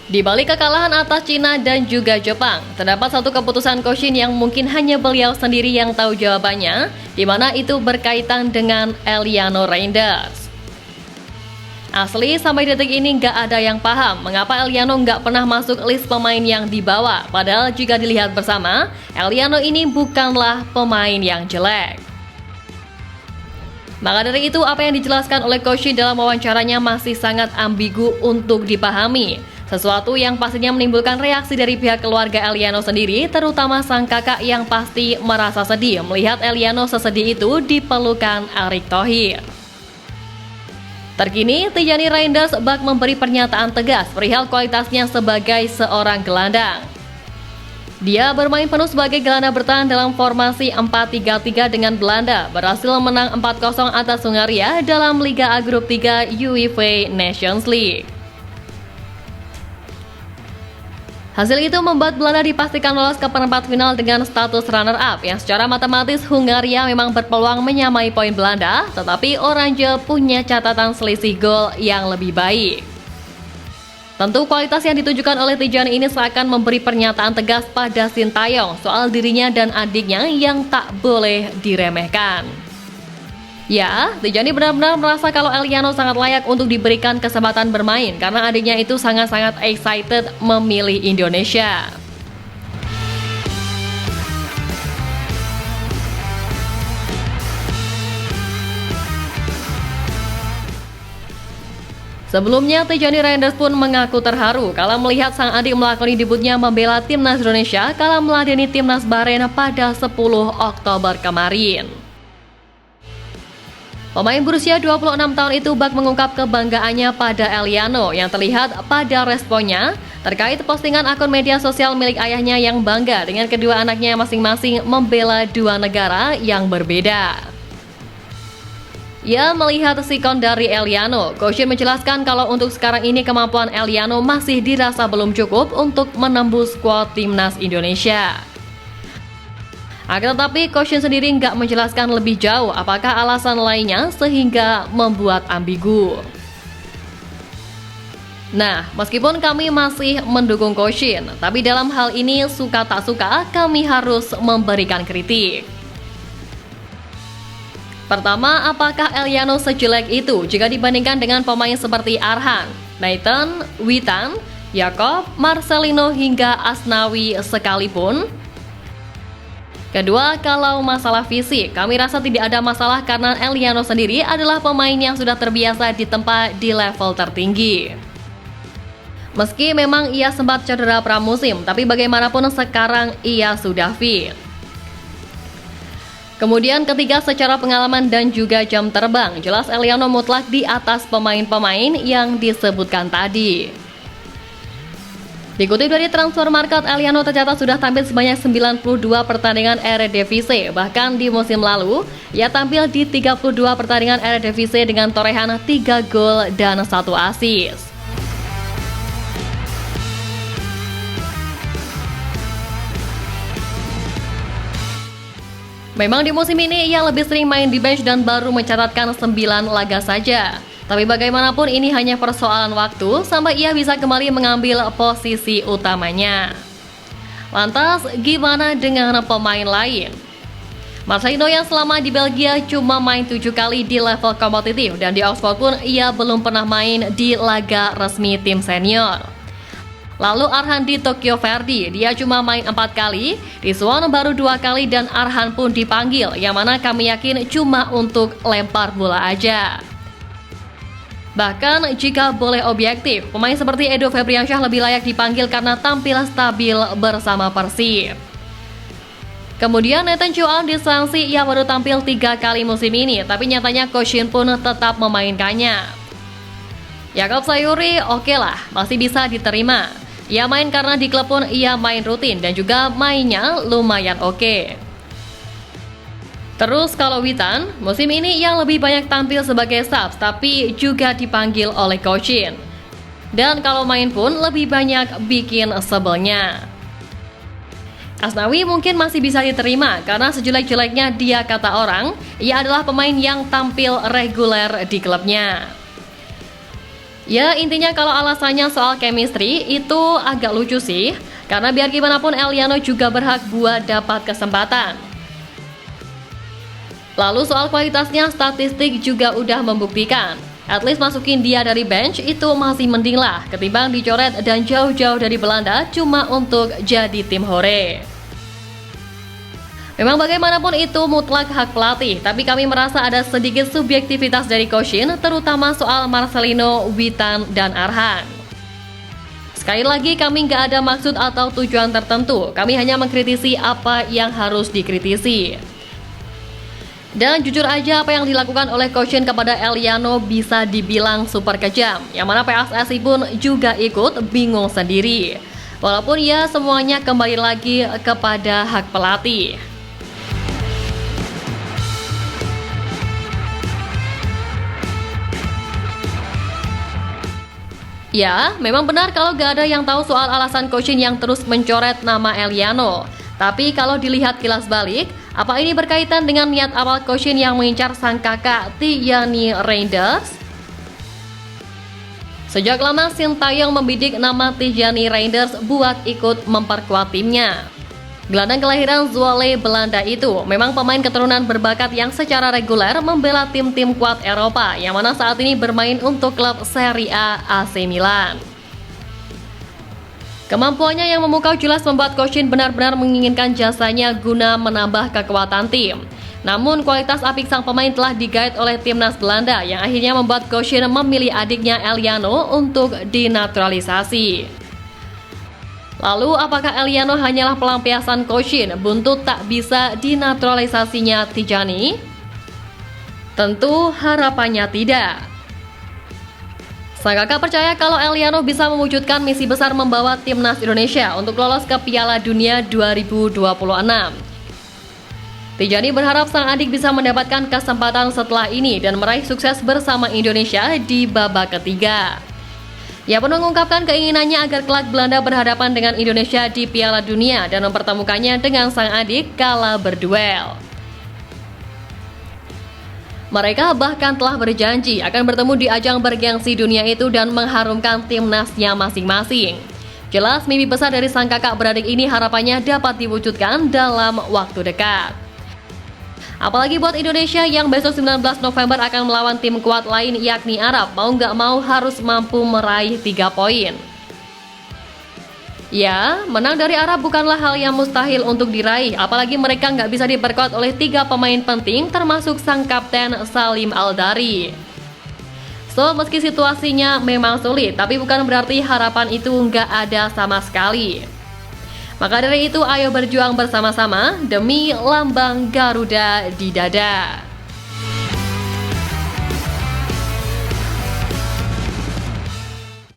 Di balik kekalahan atas Cina dan juga Jepang, terdapat satu keputusan Koshin yang mungkin hanya beliau sendiri yang tahu jawabannya, di mana itu berkaitan dengan Eliano Reinders. Asli, sampai detik ini nggak ada yang paham mengapa Eliano nggak pernah masuk list pemain yang dibawa. Padahal jika dilihat bersama, Eliano ini bukanlah pemain yang jelek. Maka dari itu, apa yang dijelaskan oleh Koshin dalam wawancaranya masih sangat ambigu untuk dipahami. Sesuatu yang pastinya menimbulkan reaksi dari pihak keluarga Eliano sendiri, terutama sang kakak yang pasti merasa sedih melihat Eliano sesedih itu di pelukan Erick Thohir. Terkini, Tijani Reinders bak memberi pernyataan tegas perihal kualitasnya sebagai seorang gelandang. Dia bermain penuh sebagai gelandang bertahan dalam formasi 4-3-3 dengan Belanda, berhasil menang 4-0 atas Hungaria dalam Liga A Grup 3 UEFA Nations League. Hasil itu membuat Belanda dipastikan lolos ke perempat final dengan status runner-up, yang secara matematis Hungaria memang berpeluang menyamai poin Belanda, tetapi Oranje punya catatan selisih gol yang lebih baik. Tentu kualitas yang ditujukan oleh Tijani ini seakan memberi pernyataan tegas pada Sintayong soal dirinya dan adiknya yang tak boleh diremehkan. Ya, Tijani benar-benar merasa kalau Eliano sangat layak untuk diberikan kesempatan bermain karena adiknya itu sangat-sangat excited memilih Indonesia. Sebelumnya, Tijani Reinders pun mengaku terharu kalau melihat sang adik melakoni debutnya membela timnas Indonesia kala meladeni timnas Bahrain pada 10 Oktober kemarin. Pemain berusia 26 tahun itu bak mengungkap kebanggaannya pada Eliano yang terlihat pada responnya terkait postingan akun media sosial milik ayahnya yang bangga dengan kedua anaknya masing-masing membela dua negara yang berbeda. Ia melihat sikon dari Eliano. Koshin menjelaskan kalau untuk sekarang ini kemampuan Eliano masih dirasa belum cukup untuk menembus skuad timnas Indonesia. Akan tetapi, Koshin sendiri nggak menjelaskan lebih jauh apakah alasan lainnya sehingga membuat ambigu. Nah, meskipun kami masih mendukung Koshin, tapi dalam hal ini suka tak suka kami harus memberikan kritik. Pertama, apakah Eliano sejelek itu jika dibandingkan dengan pemain seperti Arhan, Nathan, Witan, Yakob, Marcelino hingga Asnawi sekalipun? Kedua, kalau masalah fisik, kami rasa tidak ada masalah karena Eliano sendiri adalah pemain yang sudah terbiasa ditempa di level tertinggi. Meski memang ia sempat cedera pramusim, tapi bagaimanapun sekarang ia sudah fit. Kemudian ketiga, secara pengalaman dan juga jam terbang, jelas Eliano mutlak di atas pemain-pemain yang disebutkan tadi. Dikutip dari Transfer Market, Eliano tercatat sudah tampil sebanyak 92 pertandingan Eredivisie. Bahkan di musim lalu, ia tampil di 32 pertandingan Eredivisie dengan torehan 3 gol dan 1 assist. Memang di musim ini ia lebih sering main di bench dan baru mencatatkan 9 laga saja. Tapi bagaimanapun ini hanya persoalan waktu sampai ia bisa kembali mengambil posisi utamanya. Lantas gimana dengan pemain lain? Marcelino yang selama di Belgia cuma main 7 kali di level kompetitif dan di Oxford pun ia belum pernah main di laga resmi tim senior. Lalu Arhan di Tokyo Verdy, dia cuma main 4 kali, di Swan baru 2 kali dan Arhan pun dipanggil, yang mana kami yakin cuma untuk lempar bola aja. Bahkan jika boleh objektif, pemain seperti Edo Febriansyah lebih layak dipanggil karena tampil stabil bersama Persib. Kemudian Nathan Chuan disanksi ia baru tampil 3 kali musim ini, tapi nyatanya Koshin pun tetap memainkannya. Yakob Sayuri oke lah, masih bisa diterima. Ia main karena di klub pun ia main rutin dan juga mainnya lumayan oke. Terus kalau Witan, musim ini ia lebih banyak tampil sebagai subs tapi juga dipanggil oleh Koshin. Dan kalau main pun lebih banyak bikin sebelnya. Asnawi mungkin masih bisa diterima karena sejelek-jeleknya dia kata orang, ia adalah pemain yang tampil reguler di klubnya. Ya, intinya kalau alasannya soal chemistry itu agak lucu sih, karena biar gimana pun Eliano juga berhak buat dapat kesempatan. Lalu soal kualitasnya, statistik juga udah membuktikan. At least masukin dia dari bench itu masih mending lah, ketimbang dicoret dan jauh-jauh dari Belanda cuma untuk jadi tim hore. Memang bagaimanapun itu mutlak hak pelatih, tapi kami merasa ada sedikit subjektivitas dari Koshin, terutama soal Marcelino, Witan, dan Arhan. Sekali lagi kami nggak ada maksud atau tujuan tertentu, kami hanya mengkritisi apa yang harus dikritisi. Dan jujur aja apa yang dilakukan oleh Koshin kepada Eliano bisa dibilang super kejam, yang mana PSSI pun juga ikut bingung sendiri. Walaupun ya semuanya kembali lagi kepada hak pelatih. Ya, memang benar kalau gak ada yang tahu soal alasan Koshin yang terus mencoret nama Eliano. Tapi kalau dilihat kilas balik, apa ini berkaitan dengan niat awal Koshin yang mengincar sang kakak Tijani Reinders? Sejak lama Sintayong membidik nama Tijani Reinders buat ikut memperkuat timnya. Gelandang kelahiran Zwolle, Belanda itu memang pemain keturunan berbakat yang secara reguler membela tim-tim kuat Eropa yang mana saat ini bermain untuk klub Serie A AC Milan. Kemampuannya yang memukau jelas membuat Koshin benar-benar menginginkan jasanya guna menambah kekuatan tim. Namun kualitas apik sang pemain telah digait oleh timnas Belanda yang akhirnya membuat Koshin memilih adiknya Eliano untuk dinaturalisasi. Lalu apakah Eliano hanyalah pelampiasan Koshin, buntut tak bisa dinaturalisasinya Tijani? Tentu harapannya tidak. Sang kakak percaya kalau Eliano bisa mewujudkan misi besar membawa timnas Indonesia untuk lolos ke Piala Dunia 2026. Tijani berharap sang adik bisa mendapatkan kesempatan setelah ini dan meraih sukses bersama Indonesia di babak ketiga. Ia pun mengungkapkan keinginannya agar kelak Belanda berhadapan dengan Indonesia di Piala Dunia dan mempertemukannya dengan sang adik kala berduel. Mereka bahkan telah berjanji akan bertemu di ajang bergengsi dunia itu dan mengharumkan timnasnya masing-masing. Jelas mimpi besar dari sang kakak beradik ini harapannya dapat diwujudkan dalam waktu dekat. Apalagi buat Indonesia yang besok 19 November akan melawan tim kuat lain yakni Arab, mau nggak mau harus mampu meraih 3 poin. Ya, menang dari Arab bukanlah hal yang mustahil untuk diraih, apalagi mereka nggak bisa diperkuat oleh 3 pemain penting termasuk sang kapten Salim Aldari. So, meski situasinya memang sulit, tapi bukan berarti harapan itu nggak ada sama sekali. Maka dari itu, ayo berjuang bersama-sama demi lambang Garuda di dada.